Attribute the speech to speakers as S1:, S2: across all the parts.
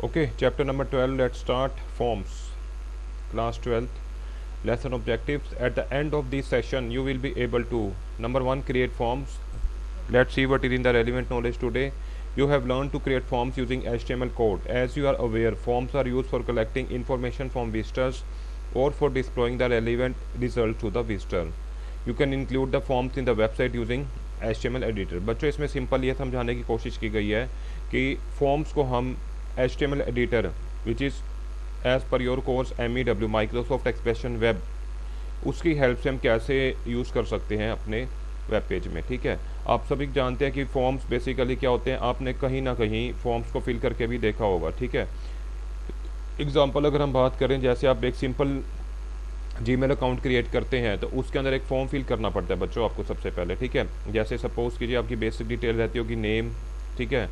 S1: Okay, chapter number 12. Let's start forms. Class 12th. Lesson objectives. At the end of this session, you will be able to number 1 create forms. Let's see what is in the relevant knowledge today. You have learned to create forms using HTML code. As you are aware, forms are used for collecting information from visitors or for displaying the relevant result to the visitor. You can include the forms in the website using HTML editor. बच्चों इसमें simple ये समझाने की कोशिश की गई है कि फॉर्म्स को हम HTML editor which is as per your course MEW Microsoft Expression Web उसकी हेल्प से हम कैसे यूज़ कर सकते हैं अपने वेब पेज में। ठीक है, आप सभी जानते हैं कि फॉर्म्स बेसिकली क्या होते हैं, आपने कहीं ना कहीं फॉर्म्स को फिल करके भी देखा होगा। ठीक है, एग्जांपल अगर हम बात करें, जैसे आप एक सिंपल जीमेल अकाउंट क्रिएट करते हैं तो उसके अंदर एक फॉर्म फिल करना पड़ता है बच्चों आपको सबसे पहले। ठीक है, जैसे सपोज कीजिए आपकी बेसिक डिटेल रहती होगी नेम, ठीक है,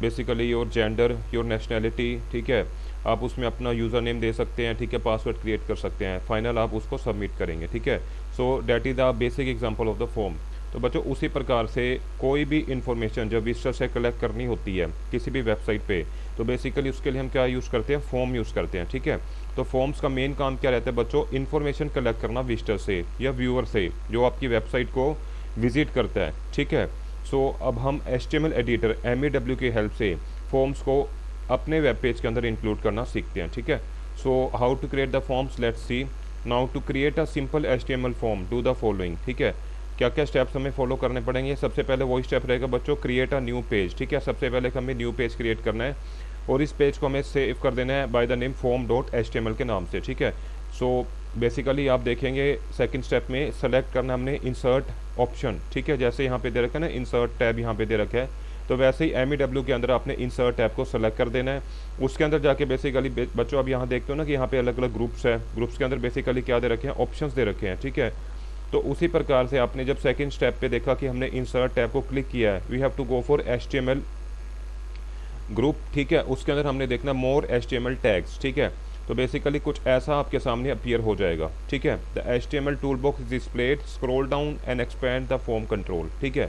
S1: basically your gender, your nationality, ठीक है, आप उसमें अपना यूज़र नेम दे सकते हैं, ठीक है, पासवर्ड क्रिएट कर सकते हैं, फाइनल आप उसको सबमिट करेंगे। ठीक है, so that is the basic example of the form. तो बच्चों उसी प्रकार से कोई भी इंफॉर्मेशन जब विजिटर से कलेक्ट करनी होती है किसी भी वेबसाइट पे, तो बेसिकली उसके लिए हम क्या यूज़ करते हैं, फॉर्म यूज़ करते हैं। ठीक है, तो फॉर्म्स का मेन काम क्या रहता है बच्चों, इन्फॉर्मेशन कलेक्ट करना विजिटर से या व्यूअर से जो आपकी वेबसाइट को विजिट करता है। ठीक है, सो अब हम HTML एडिटर MEW की हेल्प से फॉर्म्स को अपने वेब पेज के अंदर इंक्लूड करना सीखते हैं। ठीक है, so how to create the forms, let's see now. To create a simple HTML form do the following. ठीक है, क्या क्या स्टेप्स हमें फॉलो करने पड़ेंगे। सबसे पहले वही स्टेप रहेगा बच्चों, क्रिएट अ न्यू पेज। ठीक है, सबसे पहले हमें न्यू पेज क्रिएट करना है और इस पेज को हमें सेव कर देना है बाय द नेम form.html के नाम से। ठीक है, सो बेसिकली आप देखेंगे सेकंड स्टेप में सेलेक्ट करना हमने इंसर्ट ऑप्शन। ठीक है, जैसे यहाँ पे दे रखा है ना इंसर्ट टैब, यहाँ पे दे रखा है, तो वैसे ही MEW के अंदर आपने इंसर्ट टैब को सेलेक्ट कर देना है। उसके अंदर जाके बेसिकली बच्चों अब यहाँ देखते हो ना कि यहाँ पे अलग अलग ग्रुप्स है, ग्रुप्स के अंदर बेसिकली क्या दे रखे हैं, ऑप्शंस दे रखे हैं। ठीक है, तो उसी प्रकार से आपने जब सेकंड स्टेप पे देखा कि हमने इंसर्ट टैब को क्लिक किया है, we have to go for HTML group. ठीक है, उसके अंदर हमने देखना मोर HTML टैग्स। ठीक है, तो बेसिकली कुछ ऐसा आपके सामने अपीयर हो जाएगा। ठीक है, the HTML tool box is displayed, scroll down and expand the form control. ठीक है,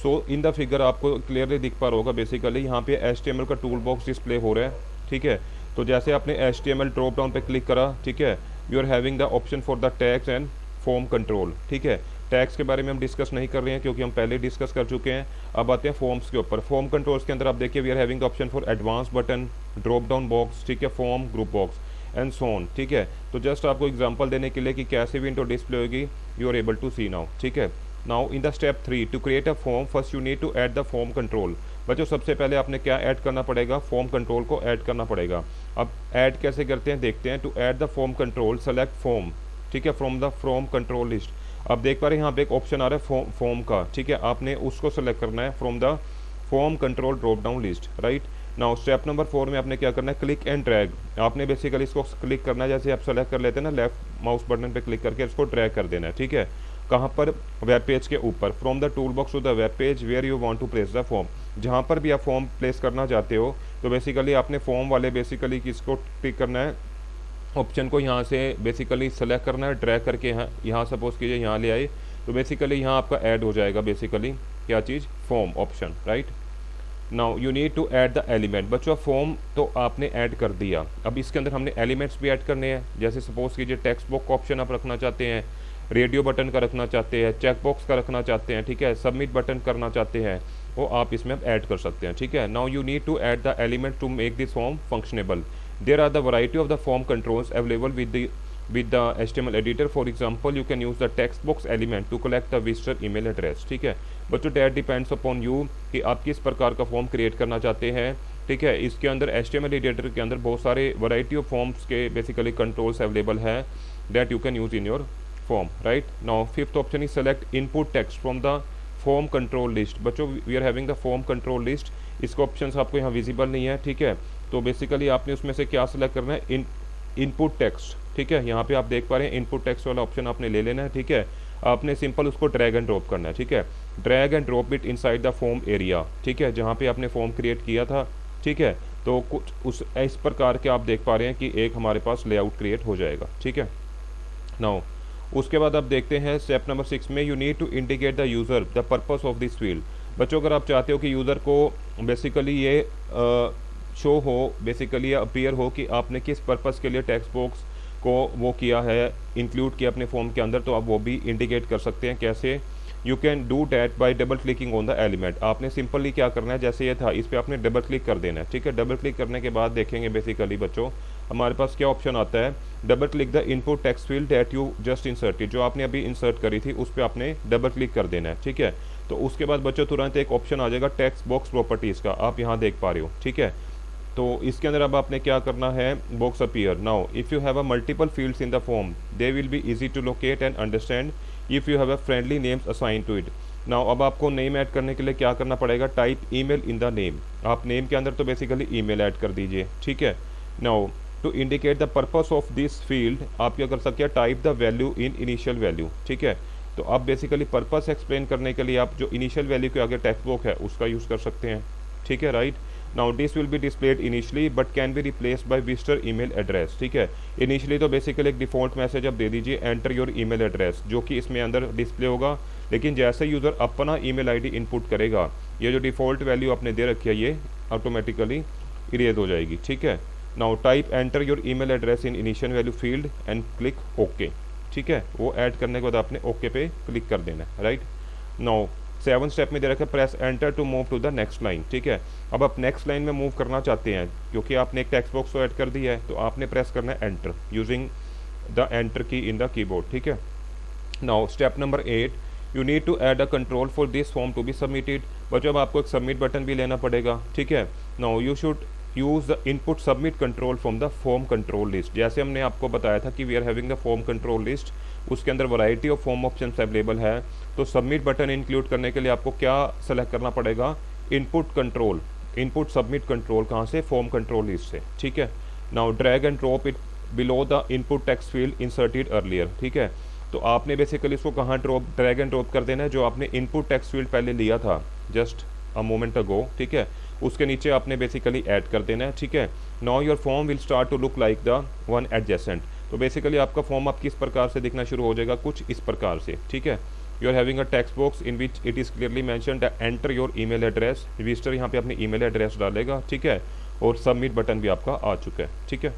S1: सो इन द फिगर आपको क्लियरली दिख पा रहा होगा, बेसिकली यहाँ पे HTML का टूल बॉक्स डिस्प्ले हो रहा है। ठीक है, तो जैसे आपने HTML ड्रॉप डाउन पे क्लिक करा, ठीक है, you are having the option for the tags and form control. ठीक है, टैग्स के बारे में हम डिस्कस नहीं कर रहे हैं क्योंकि हम पहले डिस्कस कर चुके हैं। अब आते हैं फॉर्म्स के ऊपर। फॉर्म कंट्रोल्स के अंदर आप देखिए we are having the option for advance button, drop down box, ठीक है, form group box and so on. ठीक है, तो जस्ट आपको एग्जांपल देने के लिए कि कैसे विंडो डिस्प्ले होगी, you are able to see now. ठीक है, now in the step 3 to create a form first you need to add the form control. बच्चों सबसे पहले आपने क्या ऐड करना पड़ेगा, फॉर्म कंट्रोल को ऐड करना पड़ेगा। अब ऐड कैसे करते हैं देखते हैं। To add the form control select form, ठीक है, from the form control list. अब देख पा रहे हैं यहाँ पे एक ऑप्शन आ रहा है फॉर्म का। ठीक है, आपने उसको सेलेक्ट करना है from the form control drop down list. Right, now step number 4 में आपने क्या करना है, क्लिक एंड ड्रैग। आपने बेसिकली इसको क्लिक करना है, जैसे आप सेलेक्ट कर लेते हैं ना, लेफ्ट माउस बटन पे क्लिक करके इसको ड्रैग कर देना है। ठीक है, कहाँ पर, वेब पेज के ऊपर, from the tool box to the web page where you want to place the form. जहाँ पर भी आप फॉर्म प्लेस करना चाहते हो, तो बेसिकली आपने फॉर्म वाले बेसिकली किसको क्लिक करना है, ऑप्शन को यहाँ से बेसिकली सेलेक्ट करना है, ड्रैग करके यहाँ सपोज कीजिए यहाँ ले आए, तो बेसिकली यहाँ आपका ऐड हो जाएगा बेसिकली क्या चीज़, form option. Right, now you need to add the element. बच्चों फॉर्म तो आपने ऐड कर दिया, अब इसके अंदर हमने एलिमेंट्स भी ऐड करने हैं। जैसे सपोज कीजिए टेक्स्ट बॉक्स का ऑप्शन आप रखना चाहते हैं, रेडियो बटन का रखना चाहते हैं, चेक बॉक्स का रखना चाहते हैं, ठीक है, सबमिट बटन करना चाहते हैं, वो आप इसमें ऐड कर सकते हैं। ठीक है, now you need to add the element to make this form functionable. There are the variety of the form controls available with the HTML editor. For example, you can use the text box element to collect the visitor email address. ठीक है बच्चों, that depends upon you कि आप किस प्रकार का form create करना चाहते हैं। ठीक है, इसके अंदर HTML एडिटर के अंदर बहुत सारे वैरायटी ऑफ फॉर्म्स के बेसिकली कंट्रोल्स अवेलेबल है that you can use in your form. Right, now fifth option is select input text from the form control list. बच्चों we are having the form control list, इसका option आपको यहाँ visible नहीं है। ठीक है, तो बेसिकली आपने उसमें से क्या सेलेक्ट करना है, इनपुट टेक्स्ट। ठीक है, यहाँ पे आप देख पा रहे हैं इनपुट टेक्स्ट वाला ऑप्शन आपने ले लेना है। ठीक है, आपने सिंपल उसको ड्रैग एंड ड्रॉप करना है। ठीक है, drag and drop it inside the form area. ठीक है, जहाँ पे आपने फॉर्म क्रिएट किया था। ठीक है, तो कुछ उस इस प्रकार के आप देख पा रहे हैं कि एक हमारे पास लेआउट क्रिएट हो जाएगा। ठीक है, नाउ उसके बाद आप देखते हैं स्टेप नंबर 6 में, you need to indicate the user the purpose of this field. बच्चों अगर आप चाहते हो कि यूज़र को बेसिकली ये शो हो बेसिकली, अपीयर हो कि आपने किस पर्पस के लिए टेक्स्ट बॉक्स को वो किया है, इंक्लूड किया अपने फॉर्म के अंदर, तो आप वो भी इंडिकेट कर सकते हैं। कैसे? You can do that bye double clicking on the element. आपने सिंपली क्या करना है, जैसे ये था इस पर आपने डबल क्लिक कर देना है, ठीक है। डबल क्लिक करने के बाद देखेंगे बेसिकली बच्चों हमारे पास क्या ऑप्शन आता है, double click the input text field that you just inserted, जो आपने अभी इंसर्ट करी थी उस पर आपने डबल क्लिक कर देना है, ठीक है। तो उसके बाद बच्चों तुरंत एक ऑप्शन आ जाएगा टेक्स्ट बॉक्स प्रॉपर्टीज़ का, आप यहाँ देख पा रहे हो, ठीक है। तो इसके अंदर अब आपने क्या करना है, box appear now if you have a multiple fields in the form they will be easy to locate and understand if you have a friendly names assign to it. Now अब आपको नेम ऐड करने के लिए क्या करना पड़ेगा, type email in the name. आप name के अंदर तो बेसिकली ईमेल ऐड कर दीजिए, ठीक है। Now to indicate the purpose of this field आप क्या कर सकते हैं, type the value in initial value, ठीक है। तो आप बेसिकली पर्पस एक्सप्लेन करने के लिए आप जो इनिशियल वैल्यू के आगे टेक्स्ट बॉक्स है उसका यूज़ कर सकते हैं, ठीक है, right. Now this will be displayed initially but can be replaced by visitor email address, ठीक है। इनिशियली तो बेसिकली एक डिफॉल्ट मैसेज आप दे दीजिए, एंटर योर ईमेल एड्रेस, जो कि इसमें अंदर डिस्प्ले होगा। लेकिन जैसे यूज़र अपना ईमेल आईडी इनपुट करेगा, ये जो डिफ़ॉल्ट वैल्यू आपने दे रखी है ये ऑटोमेटिकली इरेज हो जाएगी, ठीक है। Now type enter your email address in initial value field and click okay, ठीक है। वो ऐड करने के बाद आपने ओके पे क्लिक कर देना है, राइट। नाउ 7 स्टेप में दे रखा है press enter to move to the next line, ठीक है। अब आप नेक्स्ट लाइन में मूव करना चाहते हैं क्योंकि आपने एक टेक्स्ट बॉक्स को ऐड कर दिया है, तो आपने प्रेस करना है एंटर यूजिंग द एंटर की इन द कीबोर्ड, ठीक है। Now step number 8, you need to add a control for this form to be submitted. बच्चों अब आपको एक सबमिट बटन भी लेना पड़ेगा, ठीक है। Now you should use the input submit control from the form control list. जैसे हमने आपको बताया था कि we are having the form control list, उसके अंदर variety of form options available है। तो सबमिट बटन इंक्लूड करने के लिए आपको क्या सेलेक्ट करना पड़ेगा, input control, input submit control कहाँ से, फॉर्म कंट्रोल लिस्ट से, ठीक है। Now drag and drop it below the input text field inserted earlier, ठीक है। तो आपने बेसिकली इसको कहाँ ड्रैग एंड ड्रॉप कर देना है, जो आपने इनपुट टेक्स्ट फील्ड पहले लिया था जस्ट अ मोमेंट अगो, ठीक है, उसके नीचे आपने बेसिकली ऐड कर देना है, ठीक है। Now your form will start to look like the one adjacent. तो बेसिकली आपका फॉर्म आप किस प्रकार से दिखना शुरू हो जाएगा, कुछ इस प्रकार से, ठीक है। You are having a text box in which it is clearly mentioned enter your email address, visitor यहाँ पे अपनी ईमेल एड्रेस डालेगा, ठीक है, और सबमिट बटन भी आपका आ चुका है, ठीक है।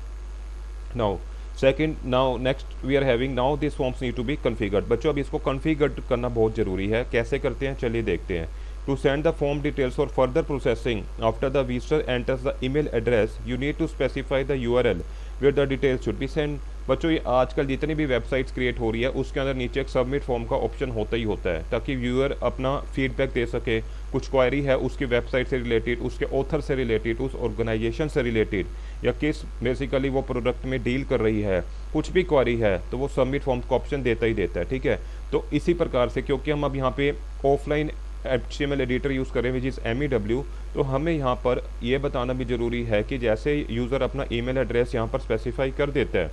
S1: Now second, now next we are having now this forms need to be configured. बच्चों अब इसको कॉन्फ़िगर करना बहुत ज़रूरी है, कैसे करते हैं चलिए देखते हैं। To send the form details for further processing, after the visitor enters the email address, you need to specify the URL where the details should be sent. बच्चों ये आजकल जितनी भी वेबसाइट्स क्रिएट हो रही है उसके अंदर नीचे एक सबमिट फॉर्म का ऑप्शन होता ही होता है, ताकि व्यूअर अपना फीडबैक दे सके, कुछ क्वायरी है उसकी वेबसाइट से रिलेटेड, उसके ऑथर से रिलेटेड, उस ऑर्गेनाइजेशन से रिलेटेड, या किस बेसिकली वो प्रोडक्ट में डील कर रही है, कुछ भी क्वारी है तो वो सबमिट फॉर्म का ऑप्शन देता ही देता है, ठीक है। तो इसी प्रकार से क्योंकि हम अब यहाँ पे ऑफलाइन HTML एडिटर यूज़ करें विच इज़ MEW, तो हमें यहाँ पर ये बताना भी ज़रूरी है कि जैसे यूज़र अपना ईमेल एड्रेस यहाँ पर स्पेसिफाई कर देता है,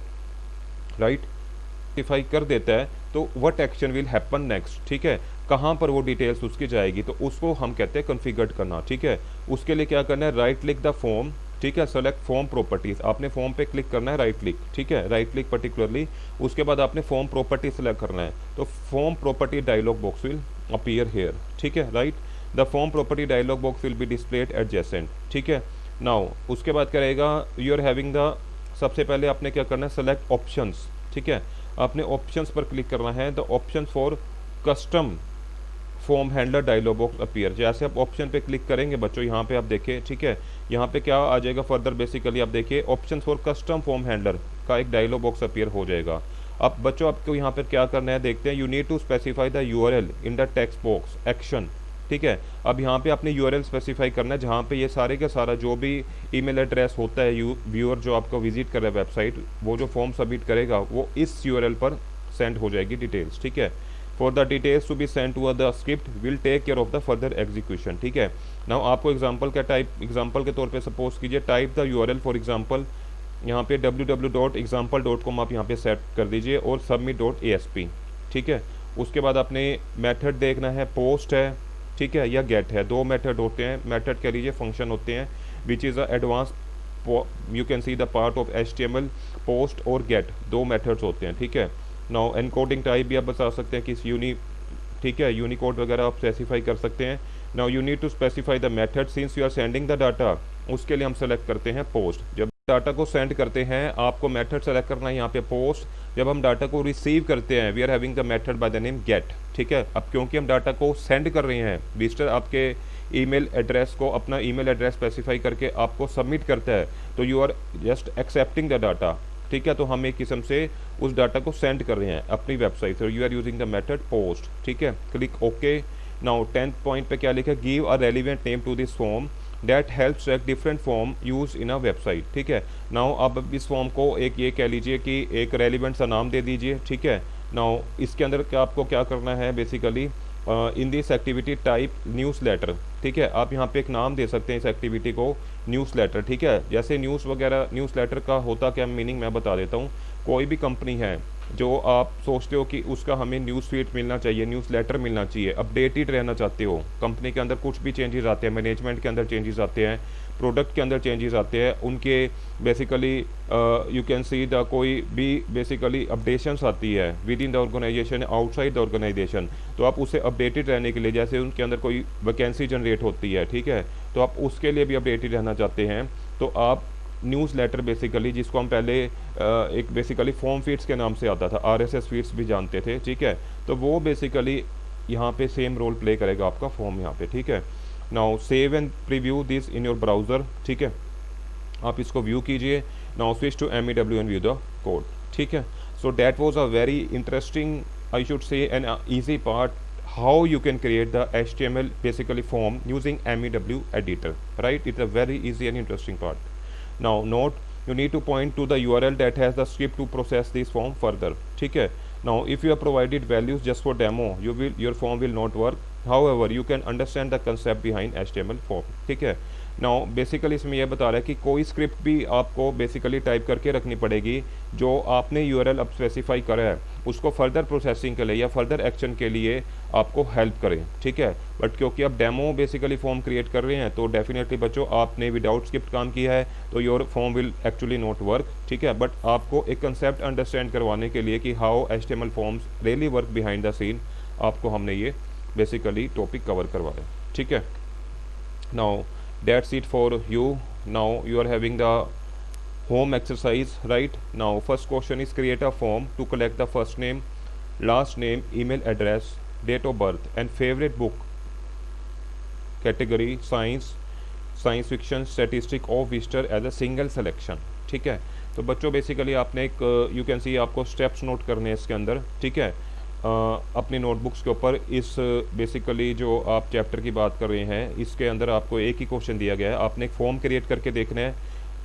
S1: राइट, स्पेसिफाई कर देता है, तो what action will happen next, ठीक है, कहाँ पर वो डिटेल्स उसकी जाएगी, तो उसको हम कहते हैं कॉन्फ़िगर करना, ठीक है। उसके लिए क्या करना है, राइट क्लिक द फॉर्म, ठीक है, सेलेक्ट फॉर्म प्रॉपर्टीज, आपने फॉर्म पे क्लिक करना है, राइट क्लिक, ठीक है, राइट क्लिक पर्टिकुलरली, उसके बाद आपने फॉर्म प्रॉपर्टी सेलेक्ट करना है, तो form property dialog box will appear here, ठीक है, right. The form property dialog box will be displayed adjacent, ठीक है। नाउ उसके बाद करेगा यू आर हैविंग द, सबसे पहले आपने क्या करना है, सेलेक्ट ऑप्शंस, ठीक है, आपने ऑप्शंस पर क्लिक करना है। The option for custom form handler dialog box appear, जैसे आप ऑप्शन पे क्लिक करेंगे बच्चों यहाँ पे आप देखिए, ठीक है, यहाँ पे क्या आ जाएगा फर्दर, बेसिकली आप देखिए option for custom form handler का एक डायलॉग बॉक्स अपीयर हो जाएगा। अब बच्चों आपको यहाँ पर क्या करना है, देखते हैं, you need to specify the URL in the text box action, ठीक है। अब यहाँ पे आपने URL स्पेसिफाई करना है जहाँ पे ये सारे का सारा जो भी ईमेल एड्रेस होता है, व्यूअर जो आपको विजिट कर रहा है वेबसाइट, वो जो फॉर्म सबमिट करेगा वो इस URL पर सेंड हो जाएगी डिटेल्स, ठीक है। For the details to be send to the script will take care of the further execution, ठीक है। नाउ आपको एग्जांपल का टाइप, एग्जांपल के तौर पे सपोज कीजिए type the URL for example, यहाँ पे www.example.com आप यहाँ पे सेट कर दीजिए और submit.asp, ठीक है। उसके बाद आपने मेथड देखना है, पोस्ट है, ठीक है, या गेट है, दो मेथड होते हैं, मेथड कह लीजिए फंक्शन होते हैं which is a advance, you can see the part of HTML, post और गेट, दो मेथड्स होते हैं, ठीक है। नाउ एनकोडिंग टाइप भी आप बता सकते हैं कि ठीक है, यूनिकोड वगैरह आप स्पेसिफाई कर सकते हैं। Now you need to specify the method since you are sending the data उसके लिए हम सेलेक्ट करते हैं पोस्ट। जब डाटा को सेंड करते हैं आपको मेथड सेलेक्ट करना है यहाँ पे पोस्ट। जब हम डाटा को रिसीव करते हैं we are having the method by the name get. ठीक है, अब क्योंकि हम डाटा को सेंड कर रहे हैं, विजिटर आपके ईमेल एड्रेस को अपना ईमेल एड्रेस स्पेसिफाई करके आपको सबमिट करता है, तो you are just accepting the data. ठीक है, तो हम एक किस्म से उस डाटा को सेंड कर रहे हैं अपनी वेबसाइट से, you are using the method post. ठीक है, click okay. Now 10th point पे क्या लिखा, give a relevant name to this form that help track different form use in a website. ठीक है, नाउ अब इस फॉर्म को एक ये कह लीजिए कि एक रेलिवेंट सा नाम दे दीजिए। ठीक है, नाउ इसके अंदर क्या आपको क्या करना है basically, in this activity type newsletter. ठीक है, आप यहाँ पे एक नाम दे सकते हैं इस एक्टिविटी को न्यूज़ लेटर। ठीक है, जैसे न्यूज़ वगैरह, न्यूज़ लेटर का होता क्या मीनिंग मैं बता देता हूँ। कोई भी कंपनी है जो आप सोचते हो कि उसका हमें न्यूज़ फीड मिलना चाहिए, न्यूज़ लेटर मिलना चाहिए, अपडेटेड रहना चाहते हो, कंपनी के अंदर कुछ भी चेंजेस आते हैं, मैनेजमेंट के अंदर चेंजेस आते हैं, प्रोडक्ट के अंदर चेंजेस आते हैं, उनके basically you can see the कोई भी बेसिकली अपडेशंस आती है within the organization, outside the organization, तो आप उसे अपडेटेड रहने के लिए, जैसे उनके अंदर कोई वैकेंसी जनरेट होती है, ठीक है, तो आप उसके लिए भी अपडेटेड रहना चाहते हैं, तो आप न्यूज़ लेटर बेसिकली, जिसको हम पहले एक बेसिकली फॉर्म फीड्स के नाम से आता था, RSS फीड्स भी जानते थे, ठीक है, तो वो बेसिकली यहाँ पे सेम रोल प्ले करेगा आपका फॉर्म यहाँ पे। ठीक है, now save and preview this in your browser. ठीक है, आप इसको व्यू कीजिए। Now switch to MEW and view the code. ठीक है, so that was a very interesting, I should say an easy part, how you can create the HTML basically form using MEW editor, right? It's a very easy and interesting part. Now note, you need to point to the URL that has the script to process this form further. ठीक है, now if you have provided values just for demo, your form will not work. However, you can understand the concept behind HTML form. ठीक है, now basically इसमें यह बता रहा है कि कोई स्क्रिप्ट भी आपको बेसिकली टाइप करके रखनी पड़ेगी जो आपने यूआरएल अब स्पेसिफाई करा है, उसको फर्दर प्रोसेसिंग के लिए या फर्दर एक्शन के लिए आपको हेल्प करें। ठीक है, बट क्योंकि आप डेमो बेसिकली फॉर्म क्रिएट कर रहे हैं तो डेफिनेटली बच्चों आपने विदाउट स्क्रिप्ट काम किया है तो your form will actually not work. ठीक है, बट आपको एक कंसेप्ट अंडरस्टैंड करवाने के लिए कि how HTML forms really work behind the scene, आपको हमने ये बेसिकली टॉपिक कवर करवाया। ठीक है, now that's it for you. Now you are having the home exercise, right? Now first question is create a form to collect the first name, last name, email address, date of birth and favorite book, category science, science fiction, statistic of visitor as a single selection. ठीक है, तो बच्चों basically आपने एक you can सी आपको steps note करने हैं इसके अंदर। ठीक है, अपनी नोटबुक्स के ऊपर इस बेसिकली जो आप चैप्टर की बात कर रहे हैं इसके अंदर आपको एक ही क्वेश्चन दिया गया है, आपने एक फॉर्म क्रिएट करके देखना है,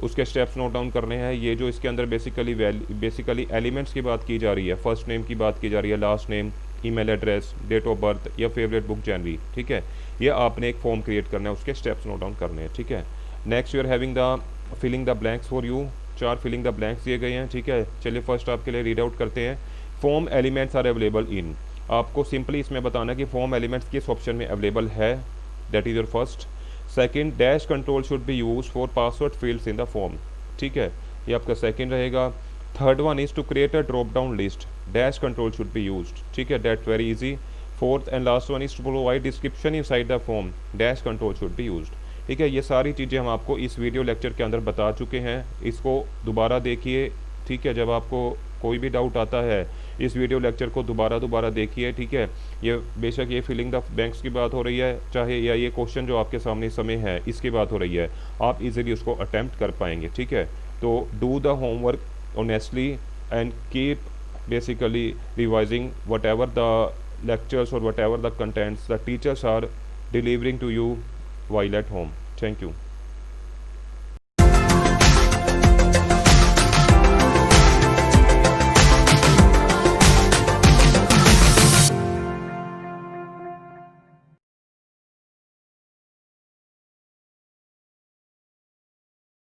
S1: उसके स्टेप्स नोट डाउन करने हैं। ये जो इसके अंदर बेसिकली एलिमेंट्स की बात की जा रही है, फर्स्ट नेम की बात की जा रही है, last name, email address, date of birth या फेवरेट बुक जनरी। ठीक है, ये आपने एक फॉर्म क्रिएट करना है, उसके स्टेप्स नोट डाउन करने हैं। ठीक है, next you are having the filling the blanks for you, 4 filling the blanks दिए गए हैं। ठीक है, चलिए फर्स्ट आपके लिए रीड आउट करते हैं। Form elements are available in, आपको सिंपली इसमें बताना कि फॉर्म एलिमेंट्स किस ऑप्शन में अवेलेबल है, that is your first. Second, dash control should be use for password fields in the form. ठीक है, ये आपका सेकंड रहेगा। Third one is to create a drop down list, dash control should be used. ठीक है, that very easy. Fourth and last one is to provide description inside the form, dash control should be used. ठीक है, ये सारी चीज़ें हम आपको इस वीडियो लेक्चर के अंदर बता चुके हैं, इसको दोबारा देखिए। ठीक है, जब आपको कोई भी डाउट आता है इस वीडियो लेक्चर को दोबारा देखिए। ठीक है, ये बेशक ये फिलिंग द बैंक्स की बात हो रही है चाहे, या ये क्वेश्चन जो आपके सामने इस समय है इसकी बात हो रही है, आप इजीली उसको अटेम्प्ट कर पाएंगे। ठीक है, तो do the homework honestly and keep basically revising what ever the lectures or whatever the contents the teachers are delivering to you while at home. Thank you.